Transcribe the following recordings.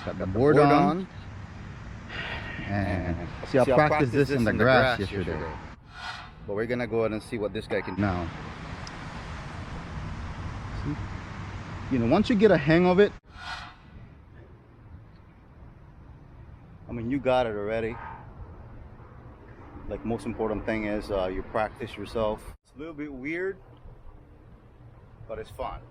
Got the board on. And see, I practiced this in the grass yesterday. But we're gonna go ahead and see what this guy can do now. See? You know, once you get a hang of it, I mean, you got it already. Like, most important thing is you practice yourself. It's a little bit weird, but it's fun.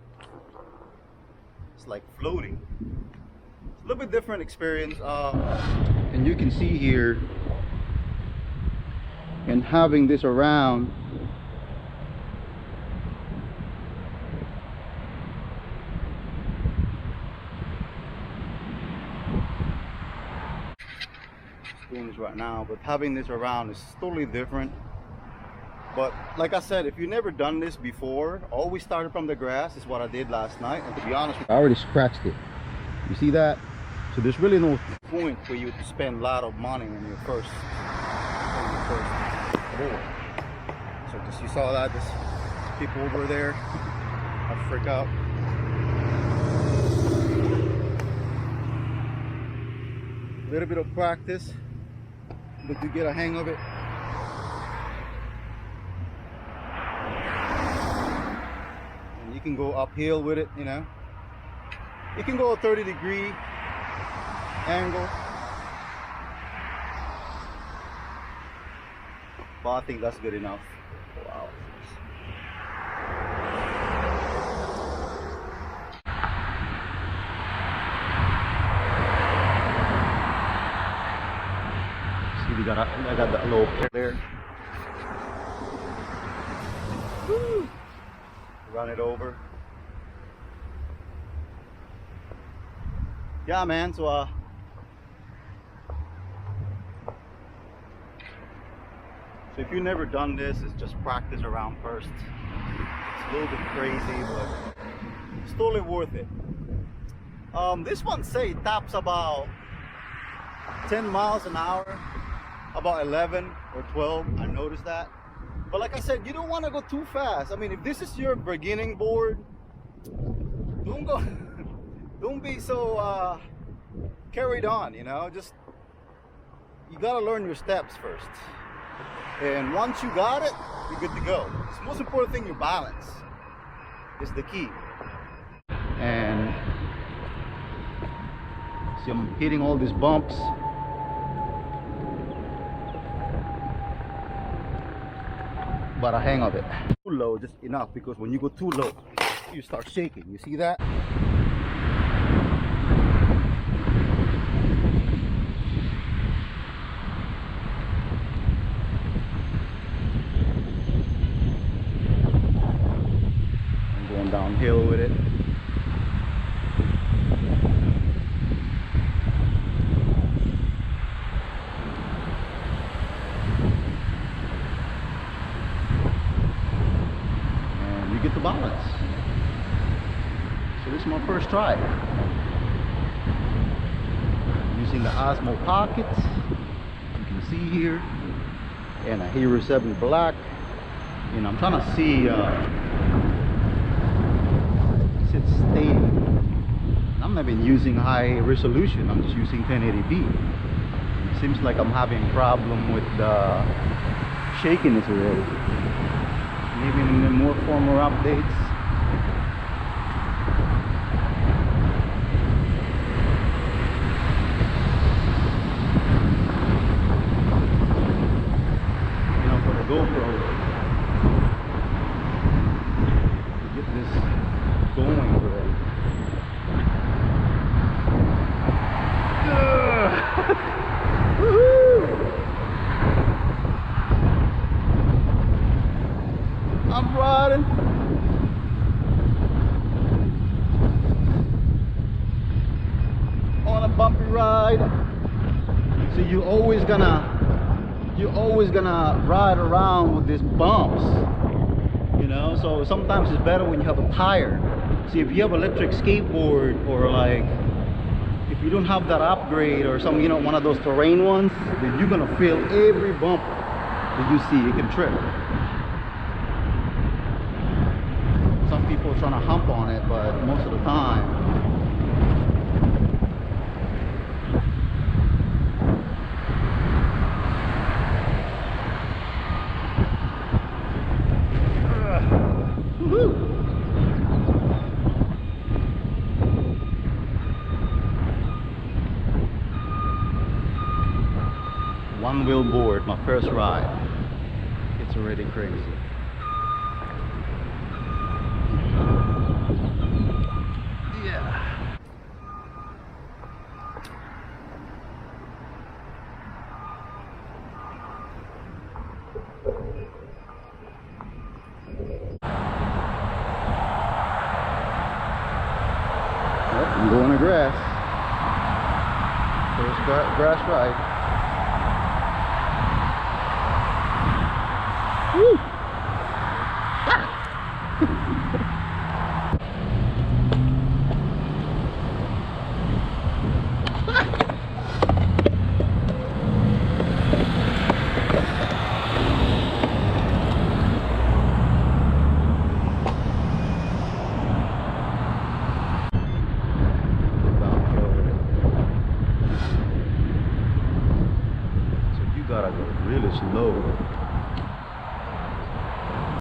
It's like floating. It's a little bit different experience. And you can see here, and having this around, doing this right now, but having this around is totally different. But like I said, if you've never done this before, always started from the grass is what I did last night. And to be honest, I already scratched it. You see that? So there's really no point for you to spend a lot of money on your first board. So just, you saw that, there's people over there, I freak out. A little bit of practice, but you get a hang of it. And you can go uphill with it, you know. You can go a 30-degree angle. But I think that's good enough. Wow. See, I got that little pair there. Woo. Run it over. Yeah, man. So so if you've never done this, it's just practice around first. It's a little bit crazy, but it's totally worth it. This one say it taps about 10 miles an hour, about 11 or 12. I noticed that. But like I said, you don't want to go too fast. I mean, if this is your beginning board, don't be so carried on, you know. Just, you gotta learn your steps first. And once you got it, you're good to go. It's the most important thing, your balance is the key. And see, I'm hitting all these bumps. But a hang of it. Too low, just enough, because when you go too low, you start shaking. You see that? Downhill with it. And you get the balance. So this is my first try. Using the Osmo pockets, you can see here, and a Hero 7 Black. And I'm trying to see it's staying. I'm not even using high resolution, I'm just using 1080p. It seems like I'm having a problem with the shakiness already. Maybe in the more former updates. You know, for the GoPro, to get this going already. I'm riding. On a bumpy ride. So you're always gonna ride around with these bumps. You know, so sometimes it's better when you have a tire. See, if you have electric skateboard, or like if you don't have that upgrade or some, you know, one of those terrain ones, then you're gonna feel every bump that you see. You can trip. Some people are trying to hump on it, but most of the time one wheel board, my first ride. It's already crazy. Yeah. I'm going to grass. First grass ride. Woo! Gotta go really slow.